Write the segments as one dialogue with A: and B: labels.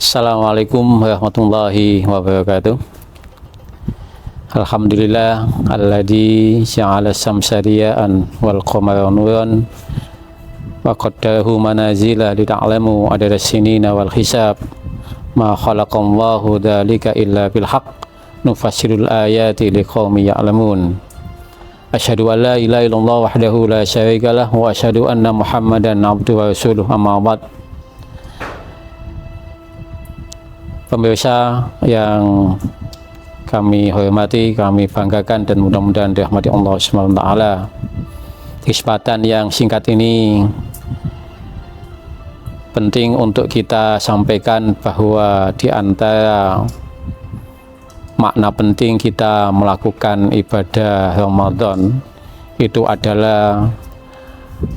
A: Assalamualaikum warahmatullahi wabarakatuh. Alhamdulillah alladzi ja'ala syamsa diya'an wal qamara nuran wa qaddarahu manazila lita'lamu adada sinina wal hisab ma khalaqallahu dzalika illa bil haqq nufassirul ayati liqaumin ya'lamun. Asyhadu an la ilaha illallah wahdahu la syarikalah wa asyhadu anna Muhammadan abduhu wa rasuluh, amma ba'd. Pemirsa yang kami hormati, kami banggakan dan mudah-mudahan dirahmati Allah SWT. Kesempatan yang singkat ini penting untuk kita sampaikan bahwa di antara makna penting kita melakukan ibadah Ramadan itu adalah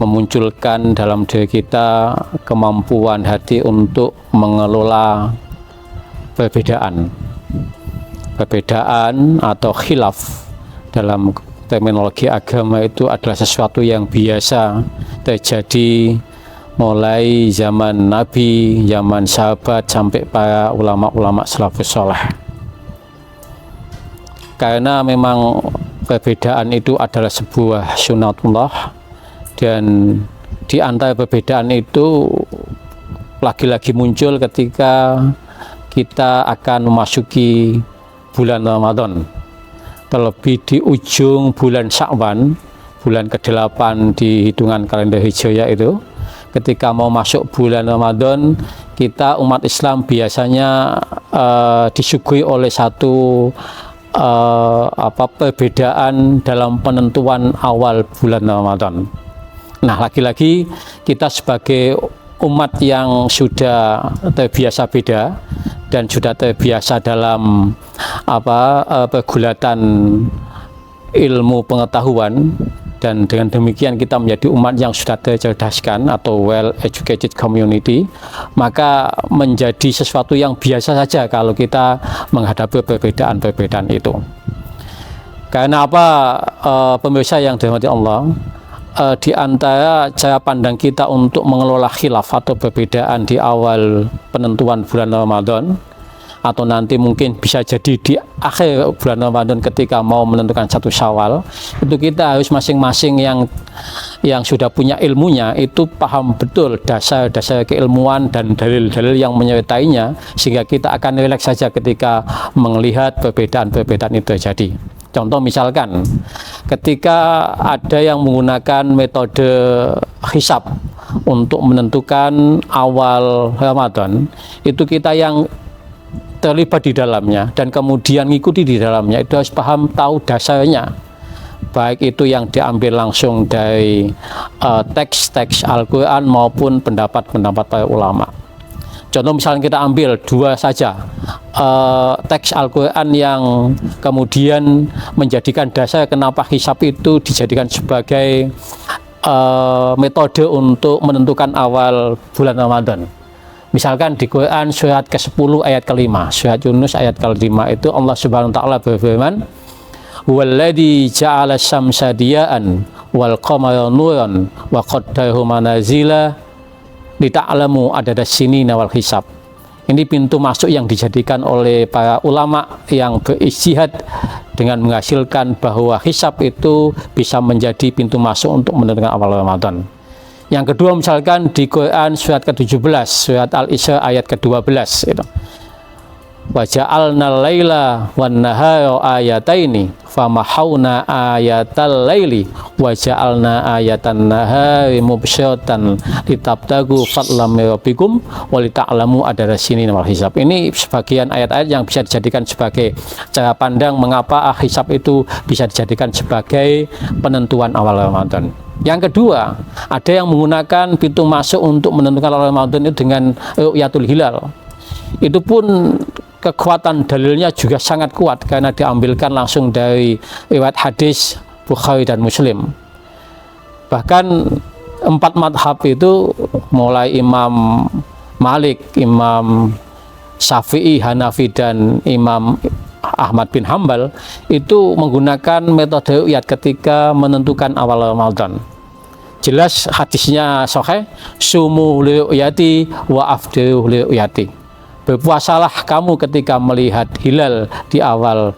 A: memunculkan dalam diri kita kemampuan hati untuk mengelola perbedaan atau khilaf dalam terminologi agama itu adalah sesuatu yang biasa terjadi mulai zaman Nabi, zaman sahabat sampai para ulama-ulama salafus saleh. Karena memang perbedaan itu adalah sebuah sunatullah, dan di antara perbedaan itu lagi-lagi muncul ketika kita akan memasuki bulan Ramadan, terlebih di ujung bulan Sya'ban, bulan ke-8 di hitungan kalender Hijriah itu. Ketika mau masuk bulan Ramadan, kita umat Islam biasanya disuguhi oleh satu perbedaan dalam penentuan awal bulan Ramadan. Nah, lagi-lagi kita sebagai umat yang sudah terbiasa beda dan sudah terbiasa dalam pergulatan ilmu pengetahuan, dan dengan demikian kita menjadi umat yang sudah tercerdaskan atau well educated community, maka menjadi sesuatu yang biasa saja kalau kita menghadapi perbedaan-perbedaan itu. Karena apa, pemirsa yang dirahmati Allah, di antara cara pandang kita untuk mengelola khilaf atau perbedaan di awal penentuan bulan Ramadan, atau nanti mungkin bisa jadi di akhir bulan Ramadan ketika mau menentukan satu Syawal, itu kita harus masing-masing yang sudah punya ilmunya itu paham betul dasar-dasar keilmuan dan dalil-dalil yang menyertainya, sehingga kita akan rileks saja ketika melihat perbedaan-perbedaan itu terjadi. Contoh misalkan ketika ada yang menggunakan metode hisab untuk menentukan awal Ramadan, itu kita yang terlibat di dalamnya dan kemudian ngikuti di dalamnya itu harus paham tahu dasarnya, baik itu yang diambil langsung dari teks-teks Al-Quran maupun pendapat-pendapat para ulama. Contoh misalnya kita ambil dua saja teks Al-Quran yang kemudian menjadikan dasar kenapa hisab itu dijadikan sebagai metode untuk menentukan awal bulan Ramadan. Misalkan di Quran surat ke-10 ayat ke-5, surat Yunus ayat ke-5 itu Allah Subhanahu wa taala berfirman, "Walladzi ja'ala syamsa diya'an wal qamara nuran wa qaddarahu manazila lita'lamu adada sinina wal hisab." Ini pintu masuk yang dijadikan oleh para ulama yang berijtihad dengan menghasilkan bahwa hisab itu bisa menjadi pintu masuk untuk menentukan awal Ramadan. Yang kedua misalkan di Quran surat ke-17, surat Al-Isra ayat ke-12 itu. Wa ja'alnal laila wan nahara ayataini famahawna ayatal laili wa ja'alna ayatan nahari mubsyiratan litabtagu fadlam min rabbikum wa lita'lamu adada sinin wal hisab. Ini sebagian ayat-ayat yang bisa dijadikan sebagai cara pandang mengapa hisab itu bisa dijadikan sebagai penentuan awal Ramadan. Yang kedua, ada yang menggunakan pintu masuk untuk menentukan awal Ramadan itu dengan ru'yatul hilal. Itu pun kekuatan dalilnya juga sangat kuat karena diambilkan langsung dari riwayat hadis Bukhari dan Muslim. Bahkan 4 madhab itu mulai Imam Malik, Imam Syafi'i, Hanafi, dan Imam Ahmad bin Hambal itu menggunakan metode ru'yat ketika menentukan awal Ramadan. Jelas hadisnya sahih, sumu li ru'yati wa afdiru li ru'yati. berpuasalah kamu ketika melihat hilal di awal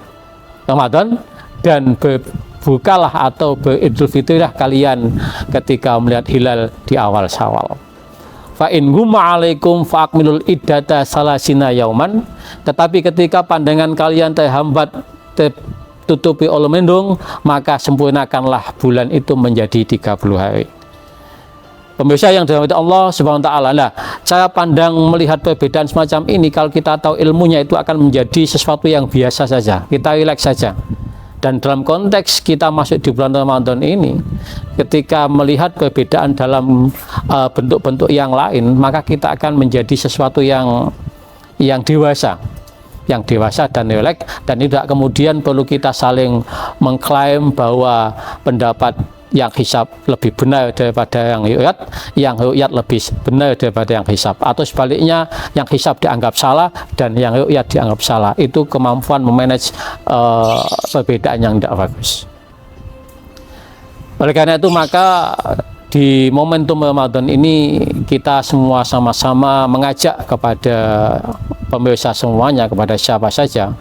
A: Ramadan, dan berbukalah atau beridul fitrilah kalian ketika melihat hilal di awal Syawal. Fa in gumma alaikum fa'akmilul iddata salasina yauman. Tetapi ketika pandangan kalian terhambat, tertutupi oleh mendung, maka sempurnakanlah bulan itu menjadi 30 hari. Pemirsa yang dirahmati Allah Subhanahu wa taala. Nah, cara pandang melihat perbedaan semacam ini, kalau kita tahu ilmunya, itu akan menjadi sesuatu yang biasa saja. Kita rileks saja. Dan dalam konteks kita masuk di bulan Ramadan ini, ketika melihat perbedaan dalam bentuk-bentuk yang lain, maka kita akan menjadi sesuatu yang dewasa, dan rileks, dan tidak kemudian perlu kita saling mengklaim bahwa pendapat yang hisab lebih benar daripada yang ru'yat lebih benar daripada yang hisab, atau sebaliknya yang hisab dianggap salah dan yang ru'yat dianggap salah. Itu kemampuan memanage perbedaan yang tidak bagus. Oleh karena itu, maka di momentum Ramadan ini kita semua sama-sama mengajak kepada pemirsa semuanya, kepada siapa saja,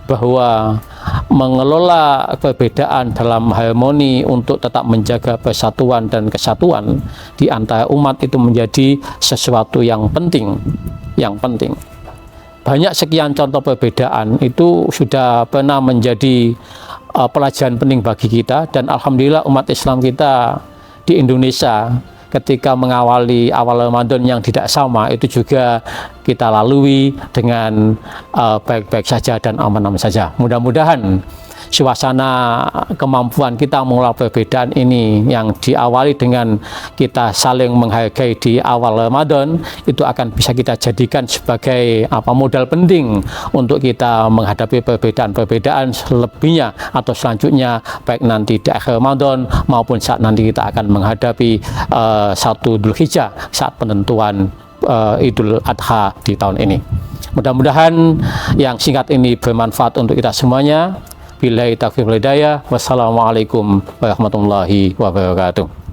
A: bahwa mengelola perbedaan dalam harmoni untuk tetap menjaga persatuan dan kesatuan di antara umat itu menjadi sesuatu yang penting. Banyak sekian contoh perbedaan itu sudah pernah menjadi pelajaran penting bagi kita, dan alhamdulillah umat Islam kita di Indonesia ketika mengawali awal Ramadan yang tidak sama itu juga kita lalui dengan baik-baik saja dan aman-aman saja. Mudah-mudahan suasana kemampuan kita mengelola perbedaan ini yang diawali dengan kita saling menghargai di awal Ramadan, itu akan bisa kita jadikan sebagai modal penting untuk kita menghadapi perbedaan-perbedaan selebihnya atau selanjutnya, baik nanti di akhir Ramadan maupun saat nanti kita akan menghadapi 1 Dzulhijjah saat penentuan Idul Adha di tahun ini. Mudah-mudahan yang singkat ini bermanfaat untuk kita semuanya. Billahi taufiq wal hidayah. Wassalamualaikum warahmatullahi wabarakatuh.